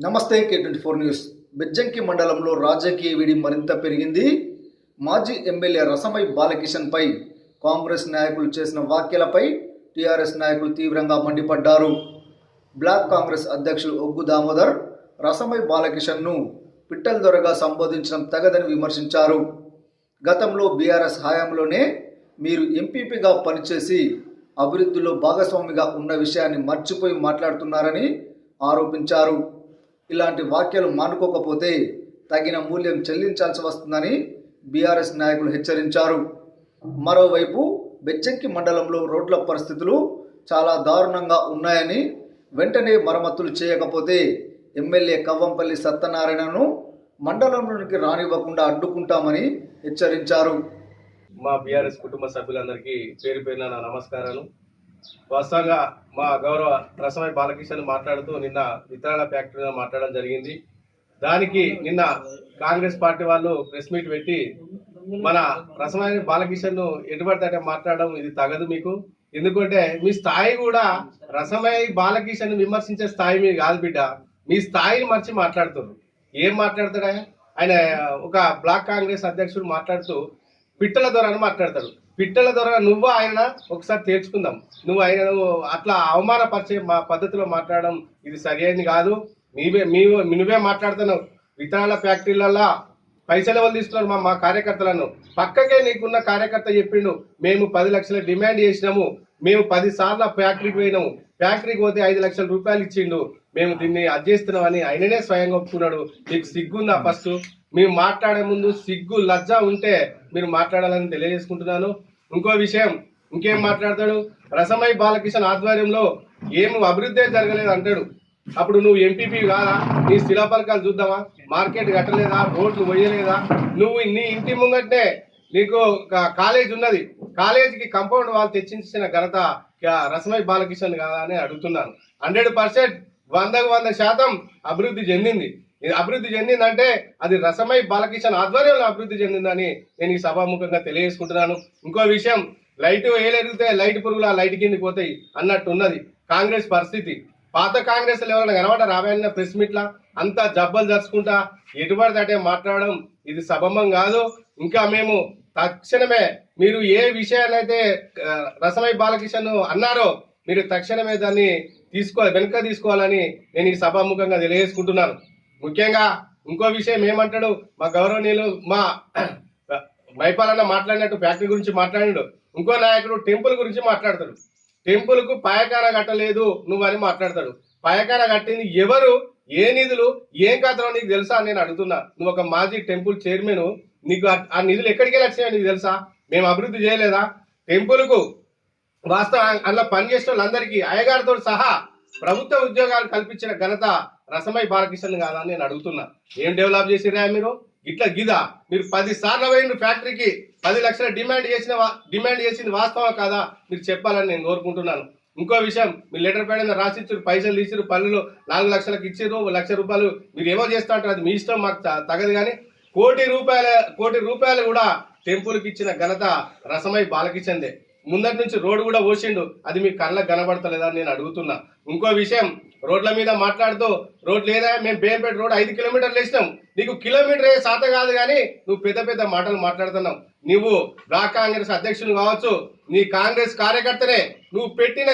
నమస్తే K24 news. Bejjanki మండలంలో రాజకీయ వేడి మరింత పెరిగింది. మాజీ ఎమ్మెల్యే రసమై బాలకిషన్ పై కాంగ్రెస్ నాయకులు చేసిన వ్యాఖ్యలపై టీఆర్ఎస్ నాయకులు తీవ్రంగా మండిపడ్డారు. బ్లాక్ కాంగ్రెస్ అధ్యక్షులు ఒగ్గు దామోదర్ రసమై బాలకిషన్ను పిట్టల దొరగా సంబోధించడం తగదని విమర్శించారు. గతంలో బీఆర్ఎస్ హయాంలోనే మీరు ఎంపీపీగా పనిచేసి అభివృద్ధిలో భాగస్వామిగా ఉన్న విషయాన్ని మర్చిపోయి మాట్లాడుతున్నారని ఆరోపించారు. ఇలాంటి వ్యాఖ్యలు మానుకోకపోతే తగిన మూల్యం చెల్లించాల్సి వస్తుందని బీఆర్ఎస్ నాయకులు హెచ్చరించారు. మరోవైపు బెజ్జంకి మండలంలో రోడ్ల పరిస్థితులు చాలా దారుణంగా ఉన్నాయని, వెంటనే మరమ్మతులు చేయకపోతే ఎమ్మెల్యే కవ్వంపల్లి సత్యనారాయణను మండలంలోనికి రానివ్వకుండా అడ్డుకుంటామని హెచ్చరించారు. మా బీఆర్ఎస్ కుటుంబ సభ్యులందరికీ పేరు పేరున నా నమస్కారాలు. వాస్తవంగా మా గౌరవ రసమై బాలకిషన్ మాట్లాడుతూ నిన్న విత్తనాల ఫ్యాక్టరీలో మాట్లాడడం జరిగింది. దానికి నిన్న కాంగ్రెస్ పార్టీ వాళ్ళు ప్రెస్ మీట్ పెట్టి మన రసమై బాలకిషన్ ఎటుపడితే మాట్లాడడం ఇది తగదు మీకు, ఎందుకంటే మీ స్థాయి కూడా రసమై బాలకిషన్ విమర్శించే స్థాయి మీరు కాదు బిడ్డ, మీ స్థాయిని మర్చి మాట్లాడుతున్నారు. ఏం మాట్లాడతాడా ఆయన? ఒక బ్లాక్ కాంగ్రెస్ అధ్యక్షుడు మాట్లాడుతూ పిట్టల ద్వారా అని మాట్లాడతాడు. పిట్టల ద్వారా నువ్వు ఆయన ఒకసారి తేల్చుకుందాం. నువ్వు ఆయన అట్లా అవమానపరిచే మా పద్ధతిలో మాట్లాడడం ఇది సరైనది కాదు. నువ్వే మాట్లాడుతున్నావు. విత్తనాల ఫ్యాక్టరీలలో పైసలు ఎవరు తీసుకున్నారు? మా కార్యకర్తలను పక్కకే నీకున్న కార్యకర్త చెప్పిండు, మేము 10 లక్షల డిమాండ్ చేసినాము, మేము 10 సార్లు ఫ్యాక్టరీకి పోయినాము, ఫ్యాక్టరీకి పోతే 5 లక్షల రూపాయలు ఇచ్చిండు, మేము దీన్ని అధ్యస్తున్నామని ఆయననే స్వయంగా ఒప్పుకున్నాడు. మీకు సిగ్గుందా? ఫస్ట్ మేము మాట్లాడే ముందు సిగ్గు లజ్జ ఉంటే మీరు మాట్లాడాలని తెలియజేసుకుంటున్నాను. ఇంకో విషయం, ఇంకేం మాట్లాడతాడు? రసమై బాలకిషన్ ఆధ్వర్యంలో ఏం అభివృద్ధి జరగలేదు అంటాడు. అప్పుడు నువ్వు ఎంపీపీ కాదా? నీ శిలాపలకాలు చూద్దామా? మార్కెట్ కట్టలేదా? రోడ్లు పోయలేదా? నువ్వు నీ ఇంటి ముంగట్నే నీకు కాలేజ్ ఉన్నది, కాలేజీకి కాంపౌండ్ వాళ్ళు తెచ్చించిన ఘనత రసమై బాలకిషన్ కాదా అని అడుగుతున్నాను. 100% 100% అభివృద్ధి చెందింది. అభివృద్ధి చెందిందంటే అది రసమై బాలకిషన్ ఆధ్వర్యంలో అభివృద్ధి చెందిందని నేను ఈ సభాముఖంగా తెలియజేసుకుంటున్నాను. ఇంకో విషయం, లైట్ వేయలేగితే లైట్ పురుగులు ఆ లైట్ కిందికి పోతాయి అన్నట్టు ఉన్నది కాంగ్రెస్ పరిస్థితి. పాత కాంగ్రెస్ ఎవరైనా కనబడ రాబోయే ప్రెస్ మీట్లా అంతా జబ్బలు జరుచుకుంటా ఎటుబడితే మాట్లాడడం ఇది సబమం కాదు. ఇంకా మేము తక్షణమే మీరు ఏ విషయాన్నైతే రసమై బాలకిషన్ అన్నారో మీరు తక్షణమే దాన్ని వెనుక తీసుకోవాలని నేను ఈ సభాముఖంగా తెలియజేసుకుంటున్నాను. ముఖ్యంగా ఇంకో విషయం ఏమంటాడు, మా గౌరవనీయులు మా మైపాలన్న మాట్లాడినట్టు ఫ్యాక్టరీ గురించి మాట్లాడాడు. ఇంకో నాయకుడు టెంపుల్ గురించి మాట్లాడతాడు. టెంపుల్ కు పాయకాన కట్టలేదు నువ్వు అని మాట్లాడతాడు. పాయకాన కట్టింది ఎవరు, ఏ నిధులు, ఏం కథలో నీకు తెలుసా నేను అడుగుతున్నా. నువ్వు ఒక మాజీ టెంపుల్ చైర్మన్, నీకు ఆ నిధులు ఎక్కడికి వెళ్ళి వచ్చినాయో నీకు తెలుసా? మేము అభివృద్ధి చేయలేదా? టెంపుల్ కు వాస్తవం అందులో పనిచేసిన వాళ్ళందరికీ అయ్యగారితో సహా ప్రభుత్వ ఉద్యోగాలు కల్పించిన ఘనత రసమై బాలకిషన్ కాదా అని నేను అడుగుతున్నా. ఏం డెవలప్ చేసిరా మీరు? ఇట్లా గిదా మీరు 10 సార్లు పోయిన ఫ్యాక్టరీకి 10 లక్షల డిమాండ్ చేసింది వాస్తవం కాదా మీరు చెప్పాలని నేను కోరుకుంటున్నాను. ఇంకో విషయం, మీరు లెటర్ పైన రాసిచ్చారు, పైసలు తీసిరు, పనులు 4 లక్షలకు ఇచ్చిర్రు, 1 లక్ష రూపాయలు మీరు ఏమో చేస్తా అంటారు, అది మీ ఇష్టం, మాకు తగదు. కానీ కోటి రూపాయలు కూడా టెంపుల్కి ఇచ్చిన ఘనత రసమై బాలకిషన్దే. ముందటి నుంచి రోడ్డు కూడా పోసిండు, అది మీ కళ్ళకు కనబడతలేదా అని నేను అడుగుతున్నా. ఇంకో విషయం, రోడ్ల మీద మాట్లాడుతూ రోడ్లు లేదా మేము బేంపేట రోడ్ 5 కిలోమీటర్లు వేసినాం, నీకు కిలోమీటర్ సాత కాదు కానీ నువ్వు పెద్ద పెద్ద మాటలు మాట్లాడుతున్నావు. నువ్వు బ్లాక్ కాంగ్రెస్ అధ్యక్షులు కావచ్చు, నీ కాంగ్రెస్ కార్యకర్తనే నువ్వు పెట్టిన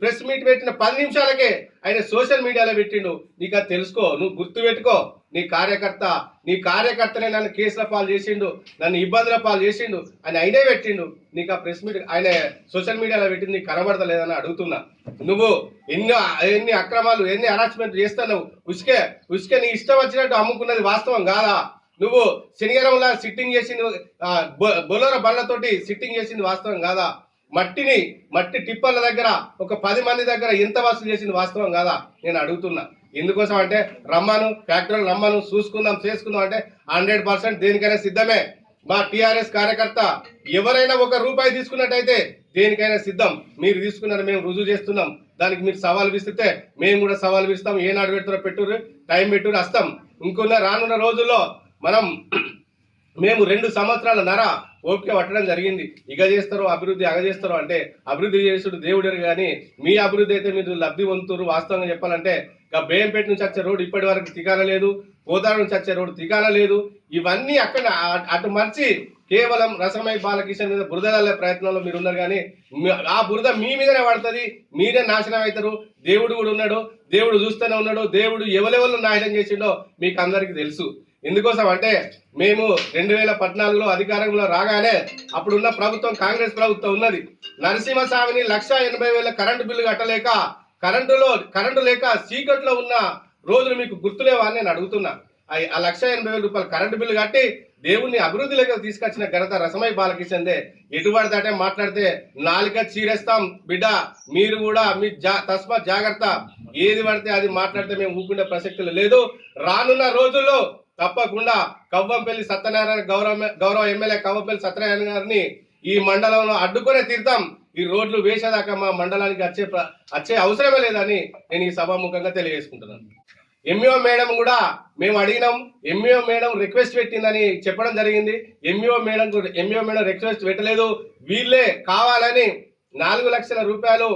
ప్రెస్ మీట్ పెట్టిన 10 నిమిషాలకే ఆయన సోషల్ మీడియాలో పెట్టిండు. నీకు అది తెలుసుకో, నువ్వు గుర్తు పెట్టుకో. నీ కార్యకర్తనే నన్ను కేసుల పాలు చేసిండు, నన్ను ఇబ్బందుల పాలు చేసిండు అని ఆయనే పెట్టిండు. నీకు ఆ ప్రెస్ మీట్ ఆయన సోషల్ మీడియాలో పెట్టింది నీకు కనబడతలేదని అడుగుతున్నా. నువ్వు ఎన్ని అక్రమాలు, ఎన్ని హరాస్మెంట్ చేస్తున్నావు. ఉసుకే నీ ఇష్టం వచ్చినట్టు అమ్ముకున్నది వాస్తవం కాదా? నువ్వు శనిగరంలా సిట్టింగ్ చేసింది, బొలోర బండ్లతోటి సిట్టింగ్ చేసింది వాస్తవం కాదా? మట్టి టిప్పర్ల దగ్గర ఒక 10 మంది దగ్గర ఎంత వసూలు చేసింది వాస్తవం కాదా నేను అడుగుతున్నా. ఎందుకోసం అంటే రమ్మను, ఫ్యాక్టరీలు రమ్మను, చూసుకుందాం చేసుకుందాం అంటే 100% దేనికైనా సిద్ధమే. మా టీఆర్ఎస్ కార్యకర్త ఎవరైనా 1 రూపాయి తీసుకున్నట్టయితే దేనికైనా సిద్ధం. మీరు తీసుకున్నారు, మేము రుజువు చేస్తున్నాం. దానికి మీరు సవాల్ విసిస్తే మేము కూడా సవాల్ విస్తాం. ఏనాడు పెడుతున్నా పెట్టుర్రు, టైం పెట్టుర్రు, వస్తాం. రానున్న రోజుల్లో మేము 2 సంవత్సరాల ఓపిక పట్టడం జరిగింది. ఇగ చేస్తారు అభివృద్ధి, అగ చేస్తారు అంటే అభివృద్ధి చేసుడు దేవుడు కానీ మీ అభివృద్ధి అయితే మీరు లబ్ధి పొందుతారు. వాస్తవంగా చెప్పాలంటే ఇక బేయంపేట నుంచి వచ్చే రోడ్డు ఇప్పటి వరకు తికాన లేదు, పోతాడు నుంచి వచ్చే రోడ్డు తికాన లేదు. ఇవన్నీ అక్కడ అటు మర్చి కేవలం రసమై బాలకిషన్ మీద బురద చల్లే ప్రయత్నంలో మీరు ఉన్నారు. కానీ ఆ బురద మీ మీదనే పడుతుంది, మీరే నాశనం అవుతారు. దేవుడు కూడా ఉన్నాడు, దేవుడు చూస్తూనే ఉన్నాడు. దేవుడు ఎవరెవరు నాశనం చేసిండో మీకు అందరికీ తెలుసు. ఎందుకోసం అంటే మేము 2014లో అధికారంలో రాగానే అప్పుడున్న ప్రభుత్వం కాంగ్రెస్ ప్రభుత్వం ఉన్నది. నరసింహస్వామిని 1,80,000 కరెంటు బిల్లు కట్టలేక కరెంటు లేక చీకట్లో ఉన్న రోజులు మీకు గుర్తులేవా అని నేను అడుగుతున్నా. ఆ 1,80,000 రూపాయలు కరెంటు బిల్లు కట్టి దేవుణ్ణి అభివృద్ధిలోకి తీసుకొచ్చిన ఘనత రసమై బాలకిషన్దే. ఎటుపడితే అంటే మాట్లాడితే నాలుక చీరేస్తాం బిడ్డ, మీరు కూడా మీ తస్మాత్ జాగ్రత్త. ఏది పడితే అది మాట్లాడితే మేము ఊపుకునే ప్రసక్తులు లేదు. రానున్న రోజుల్లో తప్పకుండా కవ్వంపల్లి సత్యనారాయణ గౌరవ ఎమ్మెల్యే కవ్వంపల్లి సత్యనారాయణ గారిని ఈ మండలంలో అడ్డుకునే తీర్థం. ఈ రోడ్లు వేసేదాకా మా మండలానికి వచ్చే అవసరమే లేదని నేను ఈ సభాముఖంగా తెలియజేసుకుంటున్నాను. ఎంఈఓ మేడం కూడా మేము అడిగినాం, ఎంఈఓ మేడం రిక్వెస్ట్ పెట్టిందని చెప్పడం జరిగింది. ఎంఈఓ మేడం రిక్వెస్ట్ పెట్టలేదు. వీళ్ళే కావాలని 4 లక్షల రూపాయలు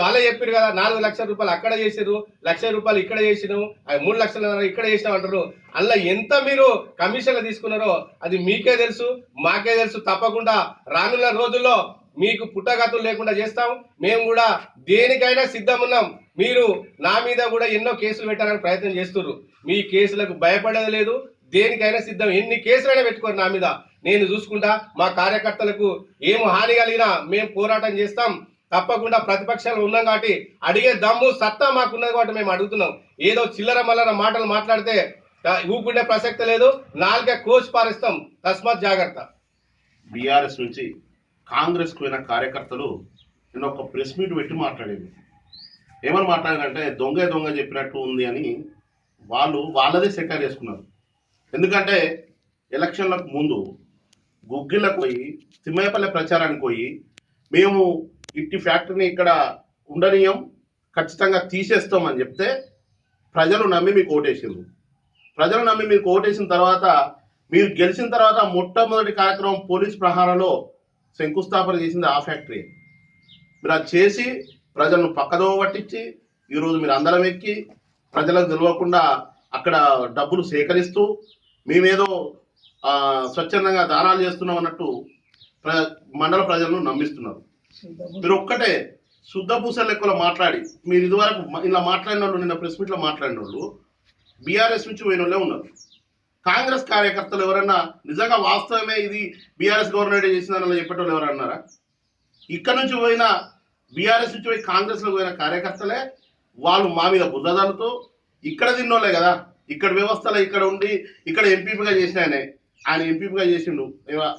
వాళ్ళే చెప్పారు కదా, 4 లక్షల రూపాయలు అక్కడ చేసారు, 1,00,000 రూపాయలు ఇక్కడ చేసినాం, 3 లక్షల ఇక్కడ చేసినాం అంటారు. అందులో ఎంత మీరు కమిషన్లు తీసుకున్నారో అది మీకే తెలుసు, మాకే తెలుసు. తప్పకుండా రానున్న రోజుల్లో మీకు పుట్టగతులు లేకుండా చేస్తాం. మేము కూడా దేనికైనా సిద్ధం ఉన్నాం. మీరు నా మీద కూడా ఎన్నో కేసులు పెట్టాలని ప్రయత్నం చేస్తున్నారు. మీ కేసులకు భయపడేది లేదు, దేనికైనా సిద్ధం. ఎన్ని కేసులైనా పెట్టుకోరు నా మీద, నేను చూసుకుంటా. మా కార్యకర్తలకు ఏం హాని కలిగినా మేము పోరాటం చేస్తాం. తప్పకుండా ప్రతిపక్షాలు ఉన్నాం కాబట్టి అడిగే దమ్ము సత్తా మాకున్నది కాబట్టి మేము అడుగుతున్నాం. ఏదో చిల్లర మల్లర మాటలు మాట్లాడితే ఊపుకునే ప్రసక్తి లేదు, నాలుగే కోచ్ పారిస్తాం. తస్మాత్ జాగ్రత్త. బీఆర్ఎస్ నుంచి కాంగ్రెస్కు పోయిన కార్యకర్తలు నేను ఒక ప్రెస్ మీట్ పెట్టి మాట్లాడేది. ఏమని మాట్లాడారంటే దొంగ చెప్పినట్టు ఉంది అని వాళ్ళదే సెక్టర్ చేసుకున్నారు. ఎందుకంటే ఎలక్షన్లకు ముందు గుగ్గిళ్ళకు పోయి తిమ్మయ్యపల్లె ప్రచారానికి పోయి మేము ఇట్టి ఫ్యాక్టరీని ఇక్కడ ఉండనీయం, ఖచ్చితంగా తీసేస్తామని చెప్తే ప్రజలు నమ్మి మీకు ఓటేసారు. ప్రజలు నమ్మి మీకు ఓటేసిన తర్వాత మీరు గెలిచిన తర్వాత మొట్టమొదటి కార్యక్రమం పోలీస్ ప్రహారంలో శంకుస్థాపన చేసింది ఆ ఫ్యాక్టరీ. మీరు అది చేసి ప్రజలను పక్కదోవ పట్టించి ఈరోజు మీరు అందరం ఎక్కి ప్రజలకు తెలియకుండా అక్కడ డబ్బులు సేకరిస్తూ మేమేదో స్వచ్ఛందంగా దానాలు చేస్తున్నాం అన్నట్టు మండల ప్రజలను నమ్మిస్తున్నారు. మీరు ఒక్కటే శుద్ధ పూసల లెక్కలో మాట్లాడి మీరు ఇదివరకు ఇలా మాట్లాడిన వాళ్ళు, నిన్న ప్రెస్ మీట్లో మాట్లాడిన వాళ్ళు బీఆర్ఎస్ నుంచి పోయిన వాళ్ళే ఉన్నారు. కాంగ్రెస్ కార్యకర్తలు ఎవరన్నా నిజంగా వాస్తవమే ఇది బీఆర్ఎస్ గవర్నమెంట్ చేసిందని చెప్పేటోళ్ళు ఎవరు అన్నారా? ఇక్కడ నుంచి పోయిన బీఆర్ఎస్ నుంచి పోయి కాంగ్రెస్లో పోయిన కార్యకర్తలే వాళ్ళు మా మీద బుద్ధదాలతో ఇక్కడ తిన్నోళ్ళే కదా. ఇక్కడ వ్యవస్థలో ఇక్కడ ఉండి ఇక్కడ ఎంపీపీగా చేసిన ఆయన ఎంపీపీగా చేసిండు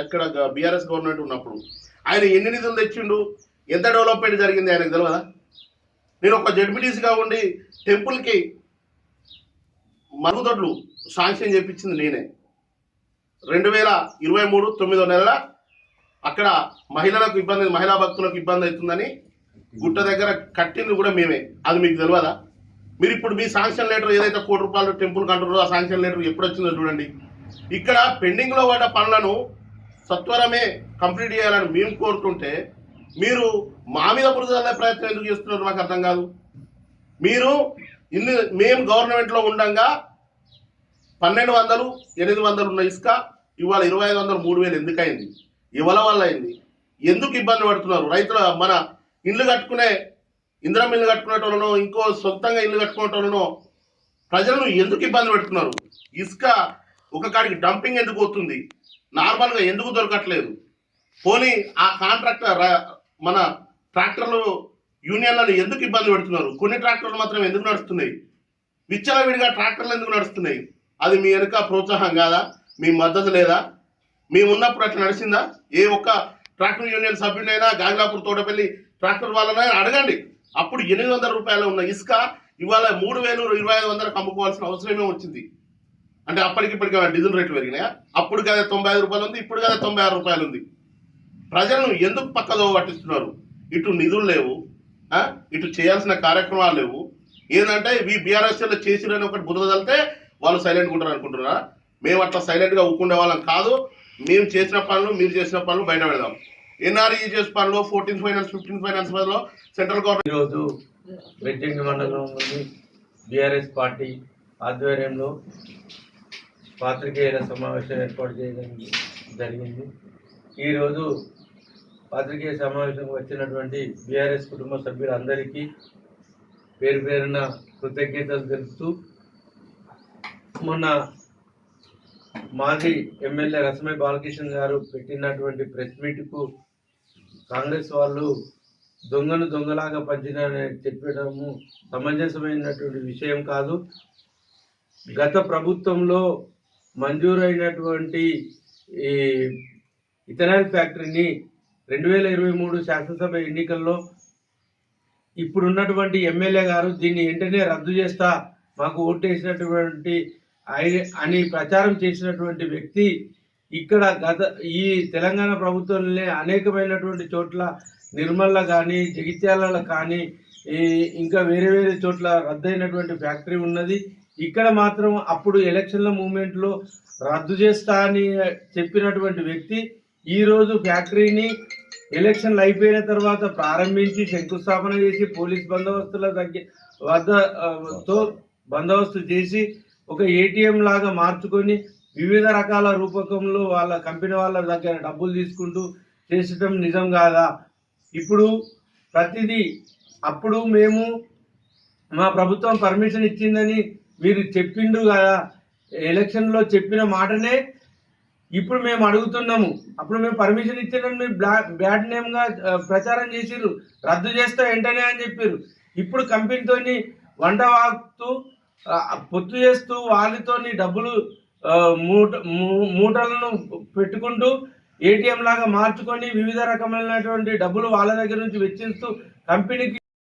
ఎక్కడ బీఆర్ఎస్ గవర్నమెంట్ ఉన్నప్పుడు. ఆయన ఎన్ని నిధులు తెచ్చిండు, ఎంత డెవలప్మెంట్ జరిగింది ఆయనకు తెలియదా? నేను ఒక జడ్పీటీసీగా ఉండి టెంపుల్కి మరుగుదొడ్లు శాంక్షన్ చేయించింది నేనే. 2023 9వ నెల అక్కడ మహిళలకు ఇబ్బంది, మహిళా భక్తులకు ఇబ్బంది అవుతుందని గుట్ట దగ్గర కట్టింది కూడా మేమే. అది మీకు తెలియదా? మీరు ఇప్పుడు మీ శాంక్షన్ లెటర్ ఏదైతే ₹1,00,00,000 టెంపుల్ కంటున్నారో ఆ శాంక్షన్ లెటర్ ఎప్పుడు వచ్చిందో చూడండి. ఇక్కడ పెండింగ్లో పడ్డ పనులను సత్వరమే కంప్లీట్ చేయాలని మేము కోరుతుంటే మీరు మా మీద బురద ప్రయత్నం ఎందుకు చేస్తున్నారు నాకు అర్థం కాదు. మీరు మేము గవర్నమెంట్లో ఉండగా 1,200 800 ఉన్న ఇసుక ఇవాళ 2,500 3,000 ఎందుకు అయింది? ఇవాళ వల్ల అయింది. ఎందుకు ఇబ్బంది పడుతున్నారు రైతులు? మన ఇల్లు కట్టుకునే ఇందిరం ఇల్లు కట్టుకునేటోళ్ళనో ఇంకో సొంతంగా ఇల్లు కట్టుకునేటోళ్ళనో ప్రజలను ఎందుకు ఇబ్బంది పెడుతున్నారు? ఇసుక ఒక కాడికి డంపింగ్ ఎందుకు అవుతుంది? నార్మల్గా ఎందుకు దొరకట్లేదు? పోనీ ఆ కాంట్రాక్టర్ మన ట్రాక్టర్లు యూనియన్లను ఎందుకు ఇబ్బంది పెడుతున్నారు? కొన్ని ట్రాక్టర్లు మాత్రం ఎందుకు నడుస్తున్నాయి? విచ్చలవిడిగా ట్రాక్టర్లు ఎందుకు నడుస్తున్నాయి? అది మీ వెనుక ప్రోత్సాహం కాదా? మీ మద్దతు లేదా? మేము ఉన్నప్పుడు అట్లా నడిచిందా? ఏ ఒక్క ట్రాక్టర్ యూనియన్ సభ్యుడైనా గాంగాపూర్ తోటపల్లి ట్రాక్టర్ వాళ్ళనైనా అడగండి. అప్పుడు ₹800 ఉన్న ఇసుక ఇవాళ 3,000 2,500 అమ్ముకోవాల్సిన అవసరమే వచ్చింది. అంటే అప్పటికిప్పటికి డీజిల్ రేట్లు పెరిగినాయా? అప్పుడు కదా ₹95 ఉంది, ఇప్పుడు కదా ₹96 ఉంది. ప్రజలను ఎందుకు పక్కదో పట్టిస్తున్నారు? ఇటు నిధులు లేవు, ఇటు చేయాల్సిన కార్యక్రమాలు లేవు. ఏంటంటే బీఆర్ఎస్ చేసిరని ఒకటి బురద తలితే వాళ్ళు సైలెంట్గా ఉంటారు అనుకుంటున్నారా? మేము అట్లా సైలెంట్గా ఊకుండే వాళ్ళం కాదు. మేము చేసిన పనులు, మీరు చేసిన పనులు బయట పెడదాం. ఎన్ఆర్ఈ చేసే పనులు 14th ఫైనాన్స్ 15th ఫైనాన్స్ లో సెంట్రల్ గవర్నమెంట్ ఈరోజు బెజ్జంకి మండలం నుండి బీఆర్ఎస్ పార్టీ ఆధ్వర్యంలో పాత్రికేయుల సమావేశం ఏర్పాటు చేయడం జరిగింది. ఈరోజు పాత్రికేయ సమావేశం వచ్చినటువంటి బీఆర్ఎస్ కుటుంబ సభ్యులందరికీ పేరు పేరున కృతజ్ఞతలు తెలుపుతూ, మొన్న మాజీ ఎమ్మెల్యే రసమై బాలకృష్ణ గారు పెట్టినటువంటి ప్రెస్ మీట్కు కాంగ్రెస్ వాళ్ళు దొంగను దొంగలాగా పంచినారని చెప్పడము సమంజసమైనటువంటి విషయం కాదు. గత ప్రభుత్వంలో మంజూరైనటువంటి ఈ ఇథనాల్ ఫ్యాక్టరీని 2023 శాసనసభ ఎన్నికల్లో ఇప్పుడున్నటువంటి ఎమ్మెల్యే గారు దీన్ని వెంటనే రద్దు చేస్తా, మాకు ఓటేసినటువంటి అని ప్రచారం చేసినటువంటి వ్యక్తి ఇక్కడ ఈ తెలంగాణ ప్రభుత్వంలో అనేకమైనటువంటి చోట్ల నిర్మల్లో కానీ, జగిత్యాలలో కానీ, ఇంకా వేరే వేరే చోట్ల రద్దయినటువంటి ఫ్యాక్టరీ ఉన్నది. ఇక్కడ మాత్రం అప్పుడు ఎలక్షన్ల మూమెంట్లో రద్దు చేస్తా అని చెప్పినటువంటి వ్యక్తి ఈరోజు ఫ్యాక్టరీని ఎలక్షన్లు అయిపోయిన తర్వాత ప్రారంభించి శంకుస్థాపన చేసి పోలీస్ బందోబస్తుల వద్దతో బందోబస్తు చేసి ఒక ఏటీఎం లాగా మార్చుకొని వివిధ రకాల రూపకంలో వాళ్ళ కంపెనీ వాళ్ళ దగ్గర డబ్బులు తీసుకుంటూ చేసటం నిజం కాదా? ఇప్పుడు ప్రతిదీ అప్పుడు మేము మా ప్రభుత్వం పర్మిషన్ ఇచ్చిందని మీరు చెప్పిండు కదా, ఎలక్షన్లో చెప్పిన మాటనే ఇప్పుడు మేము అడుగుతున్నాము. అప్పుడు మేము పర్మిషన్ ఇచ్చిందని మీరు బ్యాడ్ నేమ్గా ప్రచారం చేసిర్రు, రద్దు చేస్తా వెంటనే అని చెప్పారు. ఇప్పుడు కంపెనీతోని వంట వాగుతూ పొత్తు చేస్తూ వాళ్ళతోని డబ్బులు మూటలను పెట్టుకుంటూ ఏటీఎం లాగా మార్చుకొని వివిధ రకమైనటువంటి డబ్బులు వాళ్ళ దగ్గర నుంచి వెచ్చిస్తూ కంపెనీకి